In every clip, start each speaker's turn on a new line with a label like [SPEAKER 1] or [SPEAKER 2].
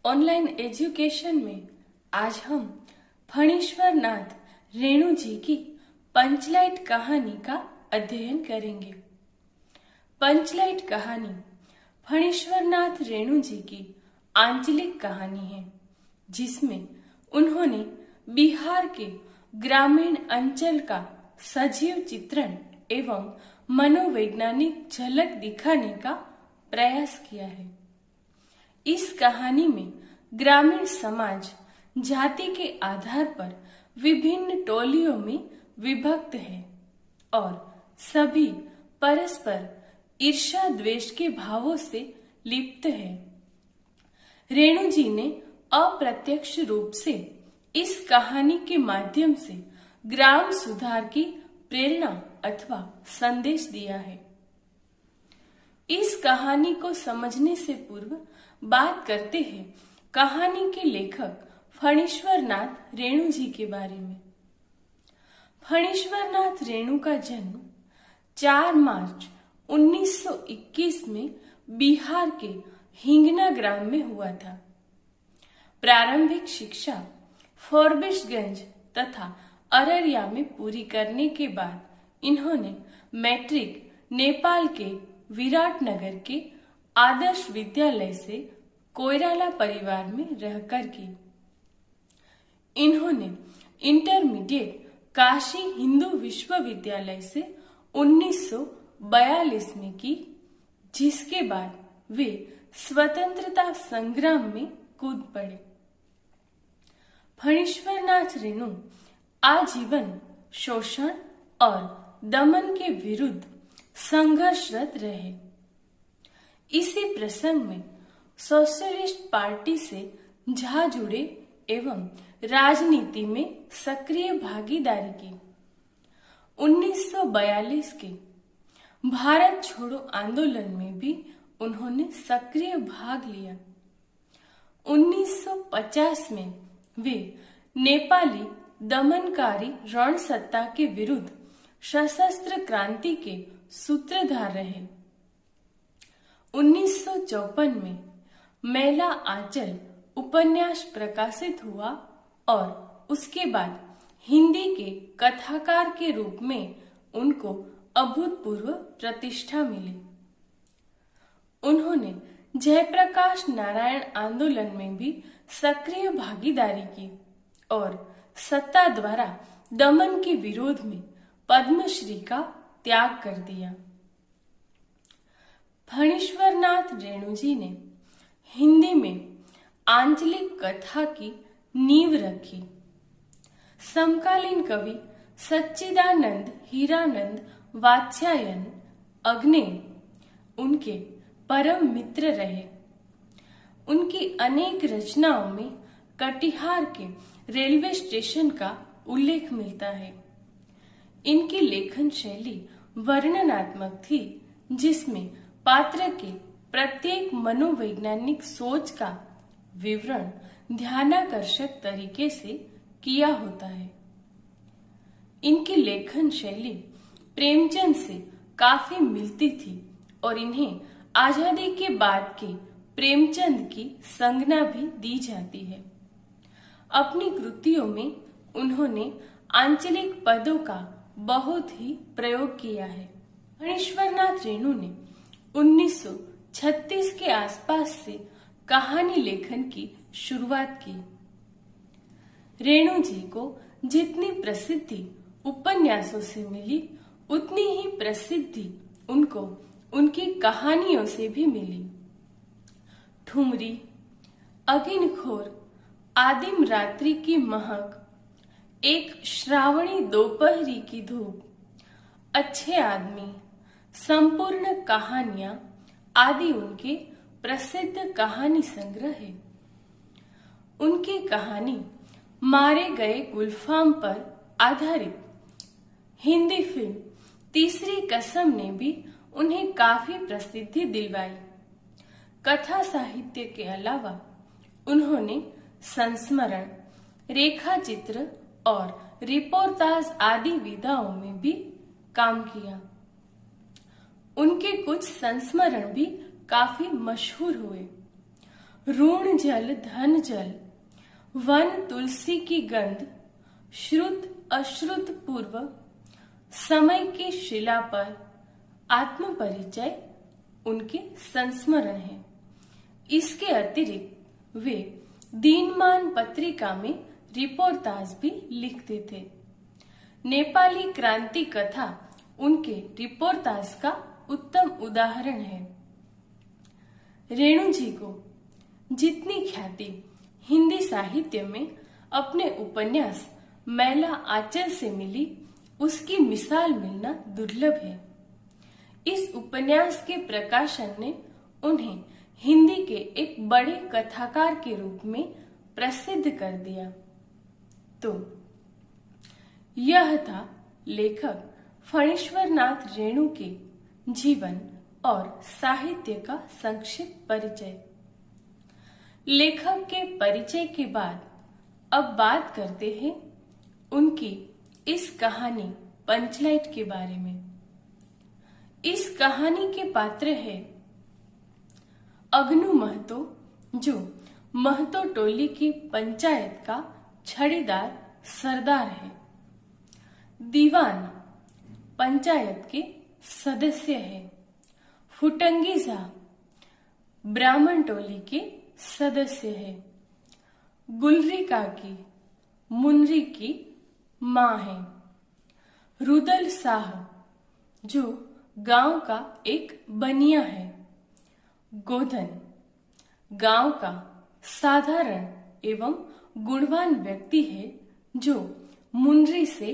[SPEAKER 1] Online education में आज हम फणीश्वर नाथ रेणु जी की पंचलाइट कहानी का अध्ययन करेंगे। पंचलाइट कहानी फणीश्वर नाथ रेणु जी की आंचलिक कहानी है, जिसमें उन्होंने बिहार के ग्रामीण अंचल का सजीव चित्रण एवं मनोवैज्ञानिक झलक दिखाने का प्रयास किया है। इस कहानी में ग्रामीण समाज जाति के आधार पर विभिन्न टोलियों में विभक्त है और सभी परस्पर ईर्ष्या द्वेष के भावों से लिप्त है। रेणु जी ने अप्रत्यक्ष रूप से इस कहानी के माध्यम से ग्राम सुधार की प्रेरणा अथवा संदेश दिया है। इस कहानी को समझने से पूर्व बात करते हैं कहानी के लेखक फणीश्वर नाथ रेणु जी के बारे में। फणीश्वर नाथ रेणु का जन्म 4 मार्च 1921 में बिहार के हिंगना ग्राम में हुआ था। प्रारंभिक शिक्षा फॉरबिसगंज तथा अररिया में पूरी करने के बाद इन्होंने मैट्रिक नेपाल के विराटनगर के आदर्श विद्यालय से कोइराला परिवार में रहकर की। इन्होंने इंटरमीडिएट काशी हिंदू विश्वविद्यालय से 1942 में की, जिसके बाद वे स्वतंत्रता संग्राम में कूद पड़े। फणीश्वर नाथ रेणु आजीवन शोषण और दमन के विरुद्ध संघर्षरत रहे। इसी प्रसंग में सोशलिस्ट पार्टी से जा जुड़े एवं राजनीति में सक्रिय भागीदारी की। 1942 के भारत छोड़ो आंदोलन में भी उन्होंने सक्रिय भाग लिया। 1950 में वे नेपाली दमनकारी रणसत्ता के विरुद्ध सशस्त्र क्रांति के सूत्रधार रहे। 1954 में मैला आंचल उपन्यास प्रकाशित हुआ और उसके बाद हिंदी के कथाकार के रूप में उनको अभूतपूर्व प्रतिष्ठा मिली। उन्होंने जयप्रकाश नारायण आंदोलन में भी सक्रिय भागीदारी की और सत्ता द्वारा दमन के विरोध में पद्मश्री का त्याग कर दिया। फणीश्वर नाथ रेणु जी ने हिंदी में आंचलिक कथा की नींव रखी। समकालीन कवि सच्चिदानंद हीरानंद वात्स्यायन अग्ने उनके परम मित्र रहे। उनकी अनेक रचनाओं में कटिहार के रेलवे स्टेशन का उल्लेख मिलता है। इनकी लेखन शैली वर्णनात्मक थी, जिसमें पात्र के प्रत्येक मनोवैज्ञानिक सोच का विवरण ध्यानाकर्षक तरीके से किया होता है। इनकी लेखन शैली प्रेमचंद से काफी मिलती थी और इन्हें आजादी के बाद के प्रेमचंद की संज्ञा भी दी जाती है। अपनी कृतियों में उन्होंने आंचलिक पदों का बहुत ही प्रयोग किया है। फणीश्वर नाथ रेणु ने 1936 के आसपास से कहानी लेखन की शुरुआत की। रेणु जी को जितनी प्रसिद्धि उपन्यासों से मिली, उतनी ही प्रसिद्धि उनको उनकी कहानियों से भी मिली। ठुमरी, अगिनखोर, आदिम रात्रि की महक, एक श्रावणी दोपहरी की धूप, अच्छे आदमी, संपूर्ण कहानियां आदि उनके प्रसिद्ध कहानी संग्रह है। उनकी कहानी मारे गए गुलफाम पर आधारित हिंदी फिल्म तीसरी कसम ने भी उन्हें काफी प्रसिद्धि दिलवाई। कथा साहित्य के अलावा उन्होंने संस्मरण, रेखा चित्र और रिपोर्टाज आदि विधाओं में भी काम किया। उनके कुछ संस्मरण भी काफी मशहूर हुए। ऋण जल धन जल, वन तुलसी की गंध, श्रुत अश्रुत पूर्व, समय की शिला पर आत्म परिचय उनके संस्मरण है। इसके अतिरिक्त वे दीनमान पत्रिका में रिपोर्टाज भी लिखते थे। नेपाली क्रांति कथा उनके रिपोर्टाज का उत्तम उदाहरण है। रेणु जी को जितनी ख्याति हिंदी साहित्य में अपने उपन्यास मैला आंचल से मिली, उसकी मिसाल मिलना दुर्लभ है। इस उपन्यास के प्रकाशन ने उन्हें हिंदी के एक बड़े कथाकार के रूप में प्रसिद्ध कर दिया। तो यह था लेखक फणीश्वर नाथ रेणु के जीवन और साहित्य का संक्षिप्त परिचय। लेखक के परिचय के बाद अब बात करते हैं उनकी इस कहानी पंचलाइट के बारे में। इस कहानी के पात्र है अगनू महतो, जो महतो टोली की पंचायत का छड़ीदार सरदार है। दीवान पंचायत के सदस्य है। फुटंगी साहब ब्राह्मण टोली के सदस्य है। गुलरी काकी मुनरी की मां है। रुदल साहब जो गांव का एक बनिया है। गोधन गांव का साधारण एवं गुणवान व्यक्ति है, जो मुनरी से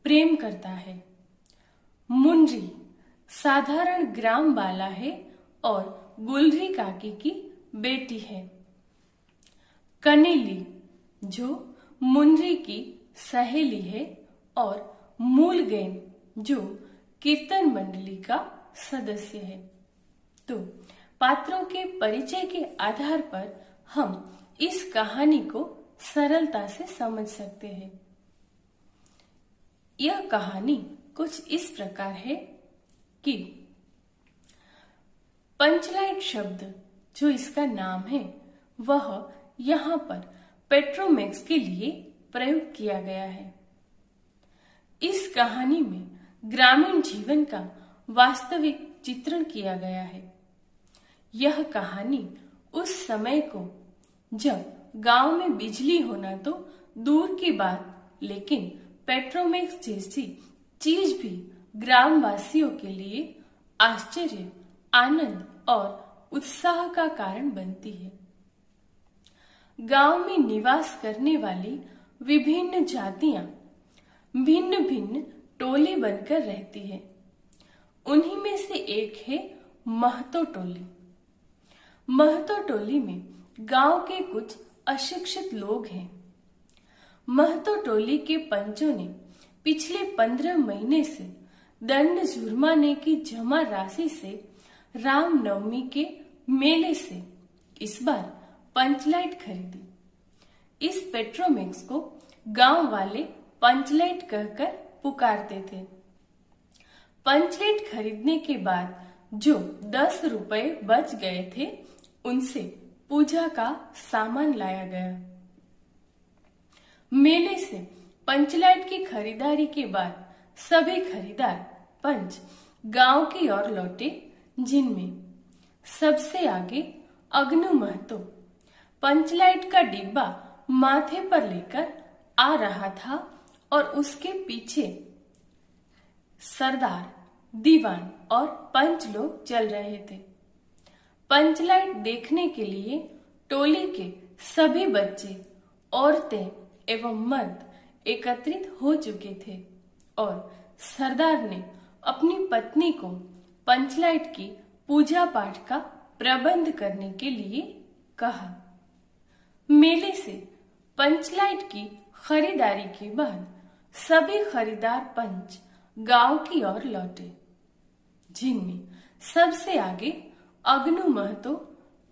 [SPEAKER 1] प्रेम करता है। मुनरी साधारण ग्राम बाला है और गुलरी काकी की बेटी है। कनेली जो मुनरी की सहेली है और मूलगैन जो कीर्तन मंडली का सदस्य है। तो पात्रों के परिचय के आधार पर हम इस कहानी को सरलता से समझ सकते हैं। यह कहानी कुछ इस प्रकार है कि पंचलाइट शब्द जो इसका नाम है, वह यहाँ पर पेट्रोमैक्स के लिए प्रयोग किया गया है। इस कहानी में ग्रामीण जीवन का वास्तविक चित्रण किया गया है। यह कहानी उस समय को जब गांव में बिजली होना तो दूर की बात, लेकिन पेट्रोमैक्स जैसी चीज भी ग्रामवासियों के लिए आश्चर्य, आनंद और उत्साह का कारण बनती है। गांव में निवास करने वाली विभिन्न जातियां भिन्न भिन्न टोली बनकर रहती है। उन्हीं में से एक है महतो टोली। महतो टोली में गांव के कुछ अशिक्षित लोग हैं। महतो टोली के पंचों ने पिछले 15 महीने से दंड जुर्माने की जमा राशि से रामनवमी के मेले से इस बार पंचलाइट खरीदी। इस पेट्रोमैक्स को गांव वाले पंचलाइट कहकर पुकारते थे। पंचलाइट खरीदने के बाद जो 10 रुपए बच गए थे, उनसे पूजा का सामान लाया गया। मेले से पंचलाइट की खरीदारी के बाद सभी खरीदार पंच गांव की ओर लौटे, जिनमें सबसे आगे अगनू महतो पंचलाइट का डिब्बा माथे पर लेकर आ रहा था और उसके पीछे सरदार, दीवान और पंच लोग चल रहे थे। पंचलाइट देखने के लिए टोली के सभी बच्चे, औरतें एवं मर्द एकत्रित हो चुके थे और सरदार ने अपनी पत्नी को पंचलाइट की पूजा पाठ का प्रबंध करने के लिए कहा। मेले से पंचलाइट की खरीदारी के बाद सभी खरीदार पंच गांव की ओर लौटे, जिनमें सबसे आगे अगनू महतो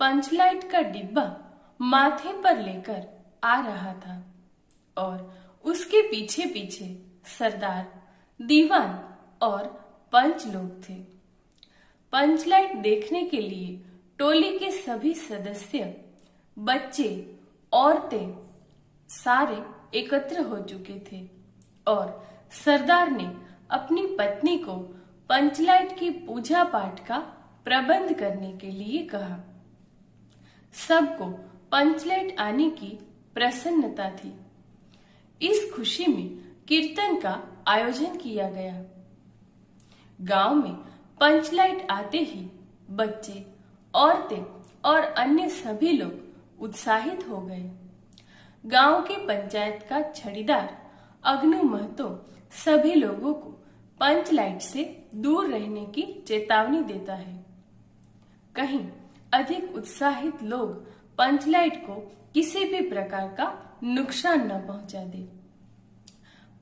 [SPEAKER 1] पंचलाइट का डिब्बा माथे पर लेकर आ रहा था और उसके पीछे पीछे सरदार, दीवान और पंच लोग थे। पंचलाइट देखने के लिए टोली के सभी सदस्य बच्चे, औरतें सारे एकत्र हो चुके थे और सरदार ने अपनी पत्नी को पंचलाइट की पूजा पाठ का प्रबंध करने के लिए कहा। सबको पंचलाइट आने की प्रसन्नता थी। इस खुशी में कीर्तन का आयोजन किया गया। गांव में पंचलाइट आते ही बच्चे, औरतें और अन्य सभी लोग उत्साहित हो गए। गांव के पंचायत का छड़ीदार अग्नू महतो सभी लोगों को पंचलाइट से दूर रहने की चेतावनी देता है। कहीं अधिक उत्साहित लोग पंचलाइट को किसी भी प्रकार का नुकसान न पहुंचा दे।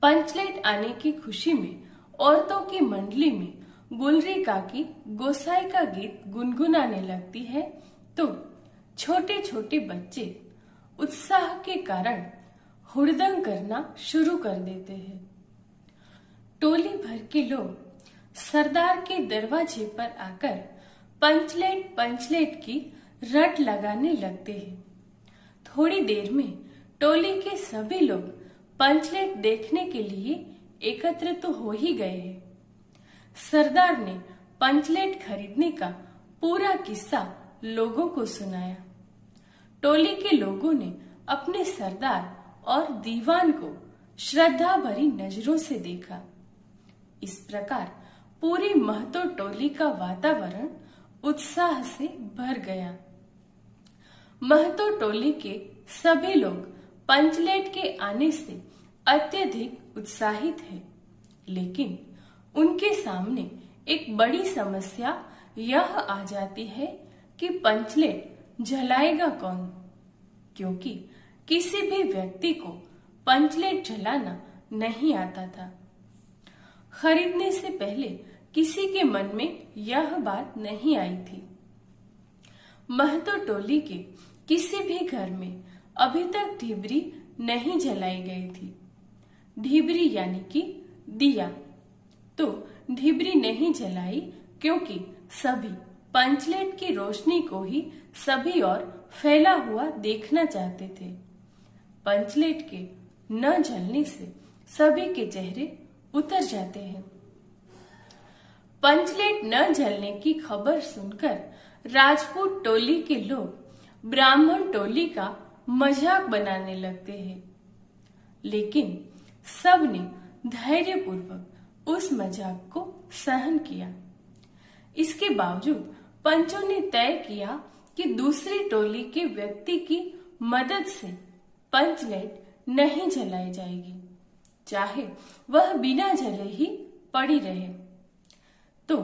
[SPEAKER 1] पंचलाइट आने की खुशी में औरतों की मंडली में गुलरी काकी गोसाई का गीत गुनगुनाने लगती है तो छोटे छोटे बच्चे उत्साह के कारण हुड़दंग करना शुरू कर देते हैं। टोली भर के लोग सरदार के दरवाजे पर आकर पंचलेट की रट लगाने लगते हैं। थोड़ी देर में टोली के सभी लोग पंचलेट देखने के लिए एकत्र तो हो ही गए हैं। सरदार ने पंचलेट खरीदने का पूरा किस्सा लोगों को सुनाया। टोली के लोगों ने अपने सरदार और दीवान को श्रद्धा भरी नजरों से देखा। इस प्रकार पूरी महतो टोली का वातावरण उत्साह से भर गया। महतो टोली के सभी लोग पंचलेट के आने से अत्यधिक उत्साहित हैं, लेकिन उनके सामने एक बड़ी समस्या यह आ जाती है कि पंचलेट जलाएगा कौन, क्योंकि किसी भी व्यक्ति को पंचलेट जलाना नहीं आता था। खरीदने से पहले किसी के मन में यह बात नहीं आई थी। महतो टोली के किसी भी घर में अभी तक ढिबरी नहीं जलाई गई थी। ढिबरी यानी कि दिया, तो ढिबरी नहीं जलाई क्योंकि सभी पंचलेट की रोशनी को ही सभी और फैला हुआ देखना चाहते थे। पंचलेट के न जलने से सभी के चेहरे उतर जाते हैं। पंचलेट न जलने की खबर सुनकर राजपूत टोली के लोग ब्राह्मण टोली का मजाक बनाने लगते हैं, लेकिन सबने धैर्यपूर्वक उस मजाक को सहन किया। इसके बावजूद पंचों ने तय किया कि दूसरी टोली के व्यक्ति की मदद से पंचलेट नहीं जलाई जाएगी, चाहे वह बिना जले ही पड़ी रहे। तो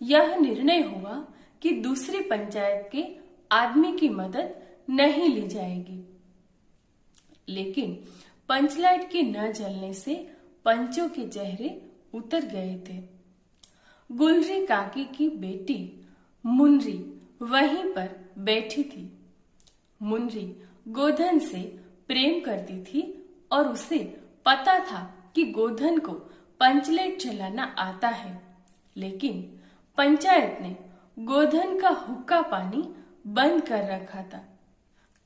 [SPEAKER 1] यह निर्णय हुआ कि दूसरी पंचायत के आदमी की मदद नहीं ली जाएगी। लेकिन पंचलाइट के न जलने से पंचों के चेहरे उतर गए थे। गुलरी काकी की बेटी मुनरी वहीं पर बैठी थी। मुनरी गोधन से प्रेम करती थी और उसे पता था कि गोधन को पंचलेट जलाना आता है, लेकिन पंचायत ने गोधन का हुक्का पानी बंद कर रखा था,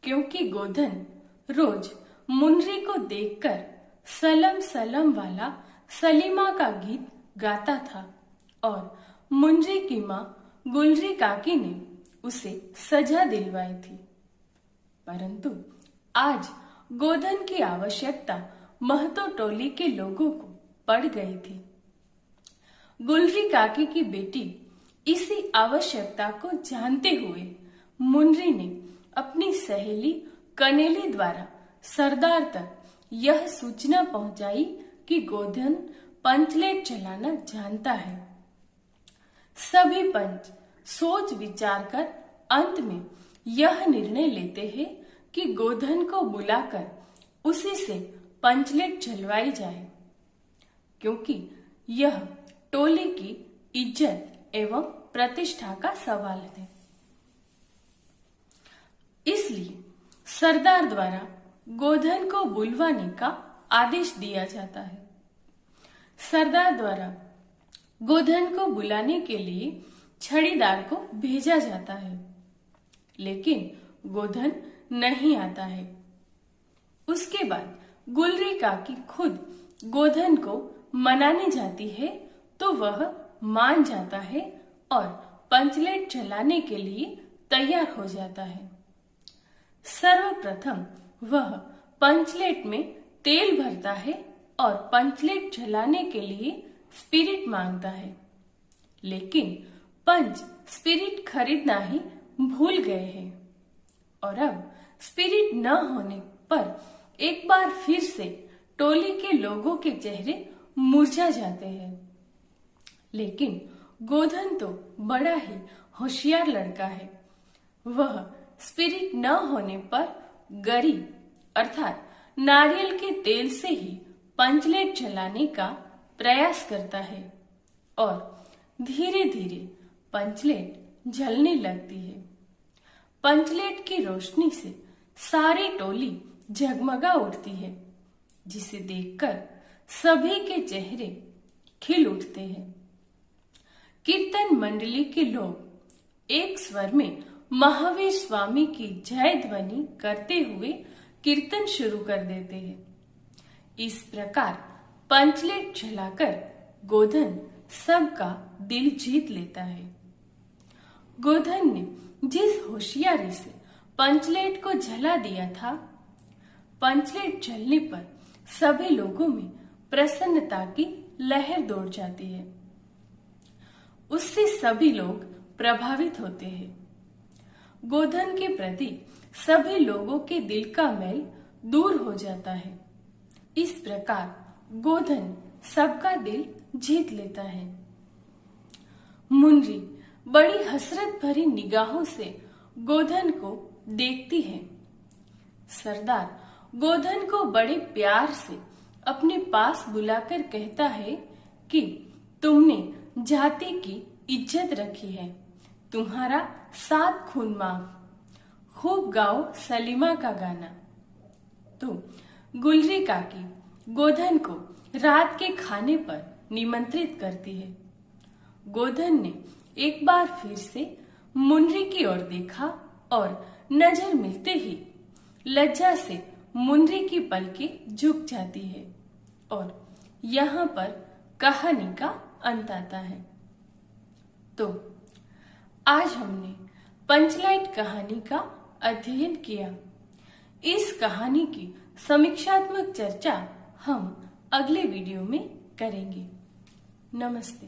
[SPEAKER 1] क्योंकि गोधन रोज मुनरी को देखकर सलम सलम वाला सलीमा का गीत गाता था और मुनरी की माँ गुलरी काकी ने उसे सजा दिलवाई थी। परंतु आज गोधन की आवश्यकता महतो टोली के लोगों को पड़ गई थी। गुलरी काकी की बेटी इसी आवश्यकता को जानते हुए मुनरी ने अपनी सहेली कनेली द्वारा सरदार तक यह सूचना पहुंचाई कि गोधन पंचलेट चलाना जानता है। सभी पंच सोच विचार कर अंत में यह निर्णय लेते हैं कि गोधन को बुलाकर उसी से पंचलेट जलवाई जाए, क्योंकि यह टोली की इज्जत एवं प्रतिष्ठा का सवाल है। इसलिए सरदार द्वारा गोधन को बुलवाने का आदेश दिया जाता है। सरदार द्वारा गोधन को बुलाने के लिए छड़ीदार को भेजा जाता है, लेकिन गोधन नहीं आता है। उसके बाद गुलरी काकी खुद गोधन को मनाने जाती है तो वह मान जाता है और पंचलेट चलाने के लिए तैयार हो जाता है। सर्वप्रथम वह पंचलेट में तेल भरता है और पंचलेट चलाने के लिए स्पिरिट मांगता है, लेकिन पंच स्पिरिट खरीदना ही भूल गए हैं और अब स्पिरिट न होने पर एक बार फिर से टोली के लोगों के चेहरे मुरझा जाते हैं। लेकिन गोधन तो बड़ा ही होशियार लड़का है। वह स्पिरिट न होने पर गरी अर्थात नारियल के तेल से ही पंचलेट चलाने का प्रयास करता है और धीरे धीरे पंचलेट जलने लगती है। पंचलेट की रोशनी से सारी टोली जगमगा उठती है, जिसे देखकर सभी के चेहरे खिल उठते हैं। कीर्तन मंडली के लोग एक स्वर में महावीर स्वामी की जय ध्वनि करते हुए कीर्तन शुरू कर देते हैं। इस प्रकार पंचलेट जलाकर गोधन सबका दिल जीत लेता है। गोधन ने जिस होशियारी से पंचलेट को जला दिया था, पंचलेट जलने पर सभी लोगों में प्रसन्नता की लहर दौड़ जाती है। उससे सभी लोग प्रभावित होते हैं। गोधन के प्रति सभी लोगों के दिल का मैल दूर हो जाता है। इस प्रकार गोधन सबका दिल जीत लेता है। मुनरी बड़ी हसरत भरी निगाहों से गोधन को देखती है। सरदार गोधन को बड़े प्यार से अपने पास बुलाकर कहता है कि तुमने जाति की इज्जत रखी है, तुम्हारा 7 खून माफ। खूब गाओ सलीमा का गाना। तो गुलरी काकी गोधन को रात के खाने पर निमंत्रित करती है। गोधन ने एक बार फिर से मुनरी की ओर देखा और नजर मिलते ही लज्जा से मुनरी की पलकें झुक जाती है और यहाँ पर कहानी का अंत आता है। तो आज हमने पंचलाइट कहानी का अध्ययन किया। इस कहानी की समीक्षात्मक चर्चा हम अगले वीडियो में करेंगे। नमस्ते।